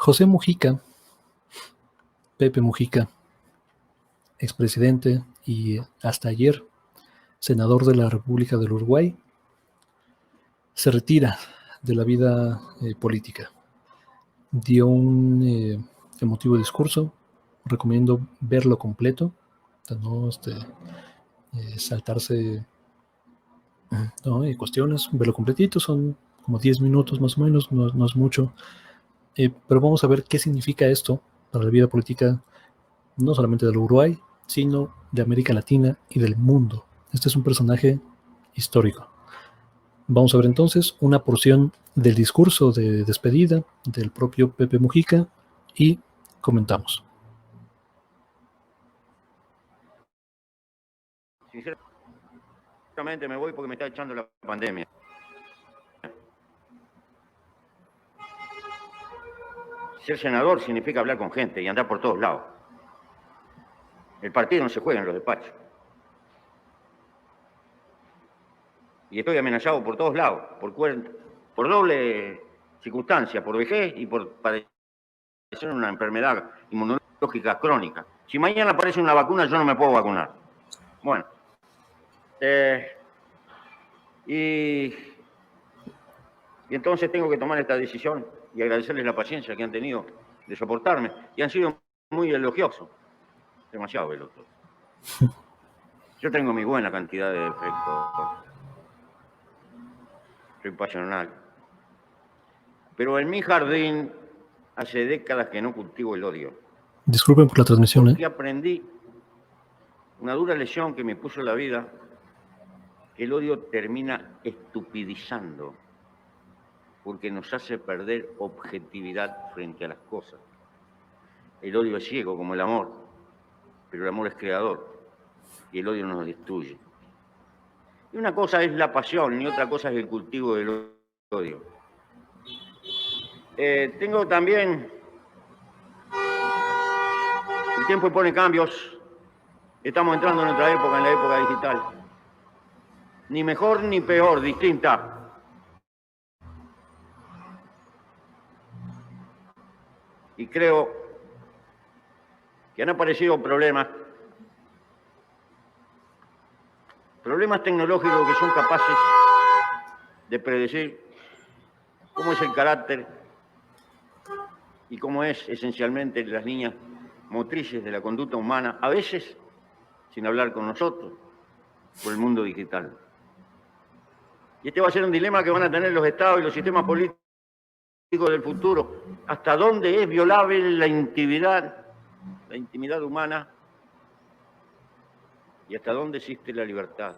José Mujica, Pepe Mujica, expresidente y hasta ayer senador de la República del Uruguay, se retira de la vida política. Dio un emotivo discurso, recomiendo verlo completo, no saltarse cuestiones, verlo completito, son como 10 minutos más o menos, no es mucho, pero vamos a ver qué significa esto para la vida política, no solamente del Uruguay, sino de América Latina y del mundo. Este es un personaje histórico. Vamos a ver entonces una porción del discurso de despedida del propio Pepe Mujica y comentamos. Sinceramente me voy porque me está echando la pandemia. Ser senador significa hablar con gente y andar por todos lados. El partido no se juega en los despachos. Y estoy amenazado por todos lados, por doble circunstancia, por vejez y por padecer una enfermedad inmunológica crónica. Si mañana aparece una vacuna, yo no me puedo vacunar. Bueno. Y entonces tengo que tomar esta decisión y agradecerles la paciencia que han tenido de soportarme. Y han sido muy elogiosos. Demasiado elogiosos. Yo tengo mi buena cantidad de defectos. Soy pasional. Pero en mi jardín hace décadas que no cultivo el odio. Disculpen por la transmisión. Porque aprendí una dura lección que me puso la vida, que el odio termina estupidizando, porque nos hace perder objetividad frente a las cosas. El odio es ciego como el amor, pero el amor es creador y el odio nos destruye. Y una cosa es la pasión y otra cosa es el cultivo del odio. Tengo también... El tiempo impone cambios. Estamos entrando en otra época, en la época digital. Ni mejor ni peor, distinta. Y creo que han aparecido problemas tecnológicos que son capaces de predecir cómo es el carácter y cómo es esencialmente las líneas motrices de la conducta humana, a veces sin hablar con nosotros, por el mundo digital. Y este va a ser un dilema que van a tener los estados y los sistemas políticos del futuro. ¿Hasta dónde es violable la intimidad humana? ¿Y hasta dónde existe la libertad?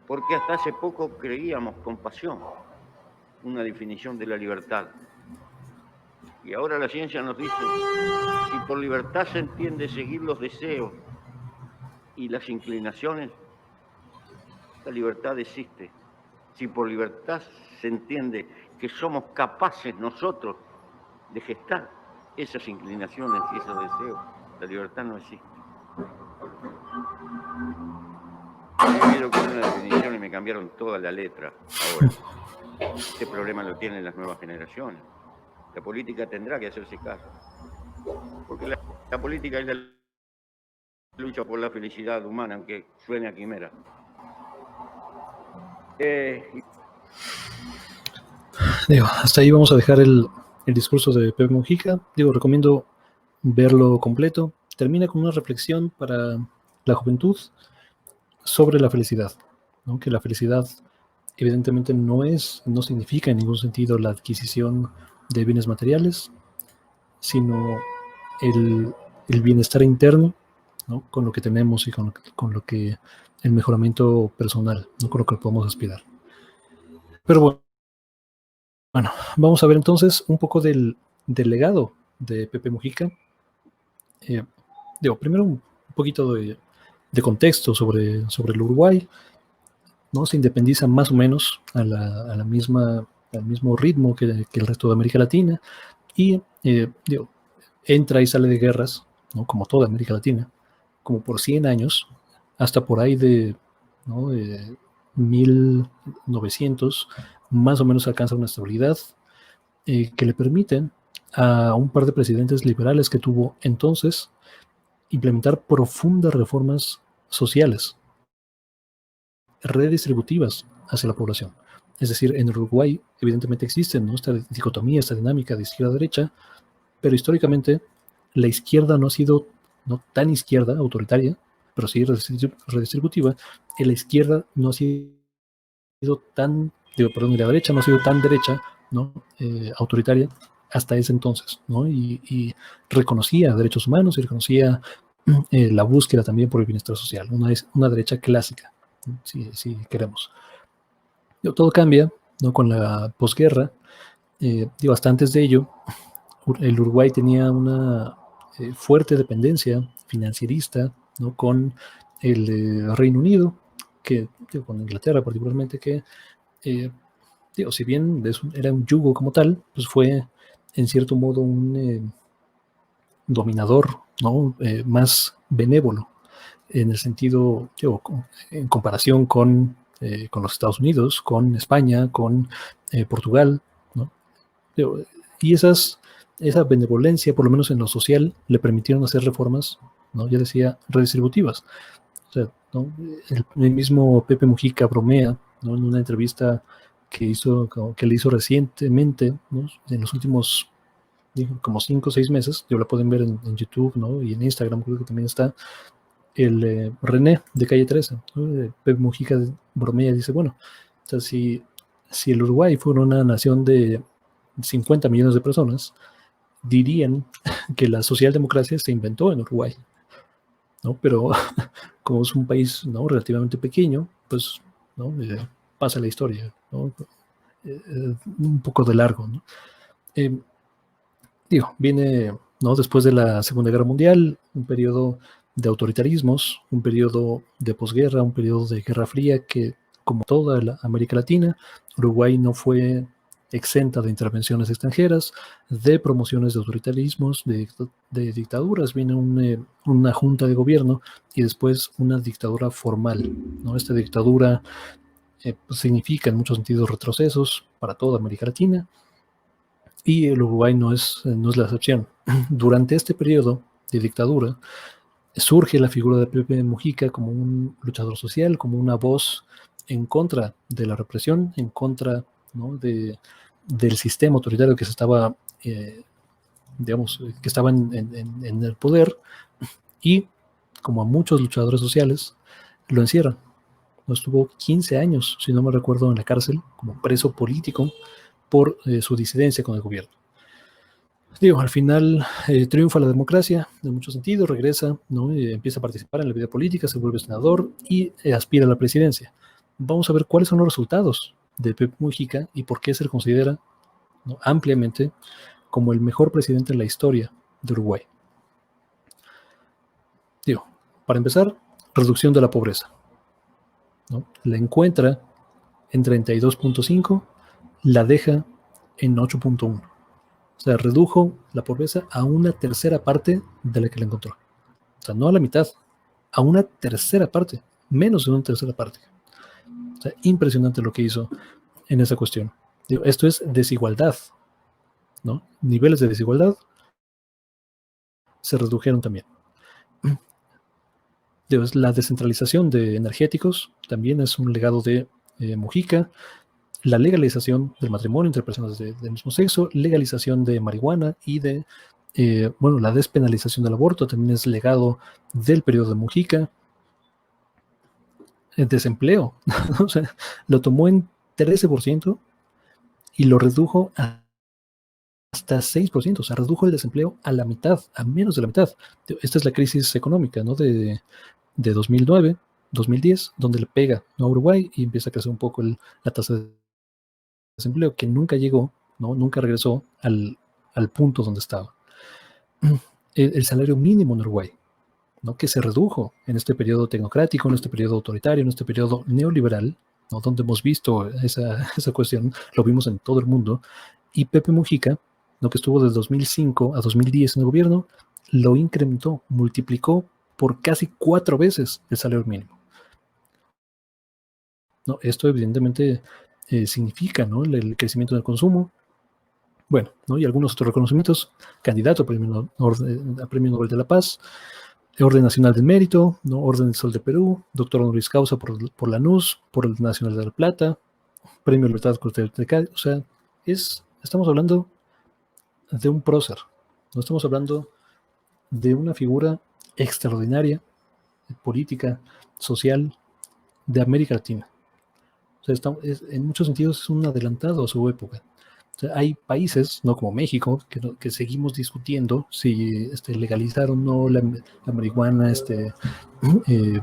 Porque hasta hace poco creíamos con pasión una definición de la libertad. Y ahora la ciencia nos dice, si por libertad se entiende seguir los deseos y las inclinaciones, la libertad existe. Si por libertad se entiende que somos capaces nosotros de gestar esas inclinaciones y esos deseos, la libertad no existe. He ido con una definición y me cambiaron toda la letra ahora. Este problema lo tienen las nuevas generaciones. La política tendrá que hacerse caso. Porque la política es la lucha por la felicidad humana, aunque suene a quimera. Hasta ahí vamos a dejar el discurso de Pepe Mujica. Recomiendo verlo completo. Termina con una reflexión para la juventud sobre la felicidad, ¿no? Que la felicidad evidentemente no significa en ningún sentido la adquisición de bienes materiales, sino el bienestar interno, ¿no? Con lo que tenemos y con lo que el mejoramiento personal, ¿no? Con lo que podemos aspirar. Pero bueno, vamos a ver entonces un poco del legado de Pepe Mujica. Primero un poquito de contexto sobre el Uruguay, ¿no? Se independiza más o menos al mismo ritmo que el resto de América Latina y entra y sale de guerras, ¿no? Como toda América Latina, como por 100 años, hasta por ahí de 1900, más o menos alcanza una estabilidad. que le permiten a un par de presidentes liberales que tuvo entonces implementar profundas reformas sociales, redistributivas hacia la población. Es decir, en Uruguay evidentemente existe, ¿no?, esta dicotomía, esta dinámica de izquierda-derecha, pero históricamente la izquierda no ha sido no tan izquierda, autoritaria, pero sí redistributiva, y la izquierda no ha sido tan, y la derecha no ha sido tan derecha, ¿no?, autoritaria hasta ese entonces, ¿no? Y reconocía derechos humanos y reconocía la búsqueda también por el bienestar social, una derecha clásica, ¿no?, si queremos. Todo cambia, ¿no?, con la posguerra. Hasta antes de ello, el Uruguay tenía una fuerte dependencia financierista, ¿no?, con el Reino Unido, con Inglaterra particularmente, que si bien era un yugo como tal, pues fue en cierto modo un dominador, ¿no?, más benévolo, en el sentido, en comparación con los Estados Unidos, con España, con Portugal, ¿no? Y esa benevolencia, por lo menos en lo social, le permitieron hacer reformas, ¿no?, ya decía, redistributivas. O sea, ¿no?, el mismo Pepe Mujica bromea, ¿no?, en una entrevista que le hizo recientemente, ¿no?, en los últimos como 5 o 6 meses, la pueden ver en YouTube, ¿no?, y en Instagram creo que también está, el René de Calle 13, ¿no? Pepe Mujica bromea y dice, bueno, o sea, si el Uruguay fuera una nación de 50 millones de personas, dirían que la socialdemocracia se inventó en Uruguay, ¿no? Pero como es un país, ¿no?, relativamente pequeño, pues, ¿no?, pasa la historia, ¿no?, un poco de largo, ¿no? Viene, ¿no?, después de la Segunda Guerra Mundial, un periodo de autoritarismos, un periodo de posguerra, un periodo de Guerra Fría que, como toda la América Latina, Uruguay no fue exenta de intervenciones extranjeras, de promociones de autoritarismos, de dictaduras. Viene una junta de gobierno y después una dictadura formal, ¿no? Esta dictadura pues significa en muchos sentidos retrocesos para toda América Latina, y el Uruguay no es la excepción. Durante este periodo de dictadura surge la figura de Pepe Mujica como un luchador social, como una voz en contra de la represión, en contra, ¿no?, del sistema autoritario que se estaba, que estaba en el poder, y como a muchos luchadores sociales, lo encierran. Estuvo 15 años, si no me recuerdo, en la cárcel como preso político por su disidencia con el gobierno. Al final triunfa la democracia en muchos sentidos, regresa, ¿no?, empieza a participar en la vida política, se vuelve senador y aspira a la presidencia. Vamos a ver cuáles son los resultados de Pepe Mujica y por qué se le considera, ¿no?, ampliamente como el mejor presidente en la historia de Uruguay. Para empezar, reducción de la pobreza, ¿no? La encuentra en 32.5, la deja en 8.1. O sea, redujo la pobreza a una tercera parte de la que la encontró. O sea, no a la mitad, a una tercera parte, menos de una tercera parte. O sea, impresionante lo que hizo en esa cuestión. Esto es desigualdad, ¿no? Niveles de desigualdad se redujeron también. La descentralización de energéticos también es un legado de Mujica. La legalización del matrimonio entre personas del mismo sexo, legalización de marihuana y la despenalización del aborto también es legado del periodo de Mujica. El desempleo, o sea, lo tomó en 13% y lo redujo hasta 6%, o sea, redujo el desempleo a la mitad, a menos de la mitad. Esta es la crisis económica, ¿no?, de 2009, 2010, donde le pega, ¿no?, a Uruguay y empieza a crecer un poco la tasa de desempleo, que nunca llegó, ¿no?, nunca regresó al punto donde estaba. El salario mínimo en Uruguay, ¿no?, que se redujo en este periodo tecnocrático, en este periodo autoritario, en este periodo neoliberal, ¿no?, donde hemos visto esa cuestión, lo vimos en todo el mundo, y Pepe Mujica, ¿no?, que estuvo desde 2005 a 2010 en el gobierno, lo incrementó, multiplicó por casi 4 veces el salario mínimo, ¿no? Esto evidentemente significa, ¿no?, el crecimiento del consumo. Bueno, ¿no? Y algunos otros reconocimientos, candidato a Premio Nobel de la Paz, Orden Nacional del Mérito, ¿no? Orden del Sol de Perú, doctor honoris causa por la NUS, por el Nacional de la Plata, Premio Libertad Cortés de Cádiz. O sea, estamos hablando de un prócer, no estamos hablando de una figura extraordinaria, política, social, de América Latina. O sea, en muchos sentidos es un adelantado a su época. O sea, hay países, no como México, que seguimos discutiendo si legalizar o no la marihuana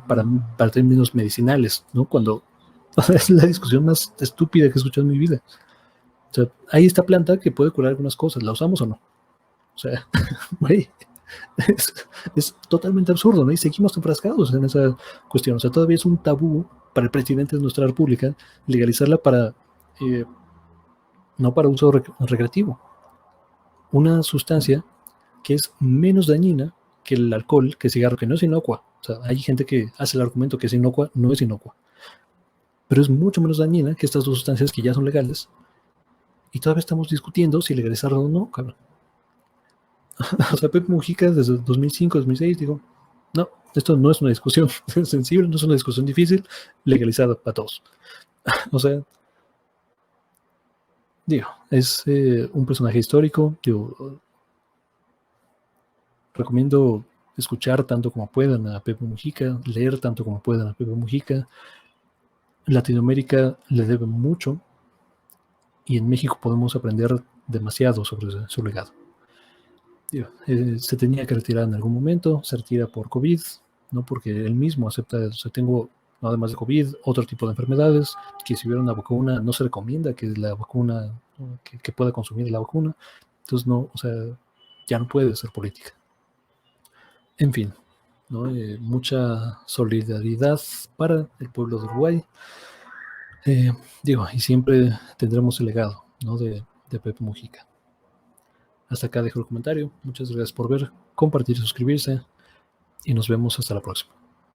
para términos medicinales, ¿no? Cuando es la discusión más estúpida que he escuchado en mi vida. O sea, hay esta planta que puede curar algunas cosas, ¿la usamos o no? O sea, güey, es totalmente absurdo, ¿no? Y seguimos enfrascados en esa cuestión. O sea, todavía es un tabú para el presidente de nuestra república legalizarla no para uso recreativo. Una sustancia que es menos dañina que el alcohol, que el cigarro, que no es inocua. O sea, hay gente que hace el argumento que es inocua, no es inocua. Pero es mucho menos dañina que estas dos sustancias que ya son legales. Y todavía estamos discutiendo si legalizarlo o no, cabrón. O sea, Pepe Mujica desde 2005, 2006, digo, no, esto no es una discusión sensible, no es una discusión difícil, legalizada para todos. O sea, digo, es un personaje histórico, digo, recomiendo escuchar tanto como puedan a Pepe Mujica, leer tanto como puedan a Pepe Mujica. Latinoamérica le debe mucho y en México podemos aprender demasiado sobre su legado. Se tenía que retirar en algún momento, se retira por COVID, ¿no? Porque él mismo acepta, o sea, tengo, además de COVID, otro tipo de enfermedades, que si hubiera una vacuna, no se recomienda que la vacuna, que pueda consumir la vacuna, entonces no, o sea, ya no puede ser política. En fin, ¿no? Mucha solidaridad para el pueblo de Uruguay. Y siempre tendremos el legado, ¿no? de Pepe Mujica. Hasta acá dejo el comentario. Muchas gracias por ver, compartir y suscribirse. Y nos vemos hasta la próxima.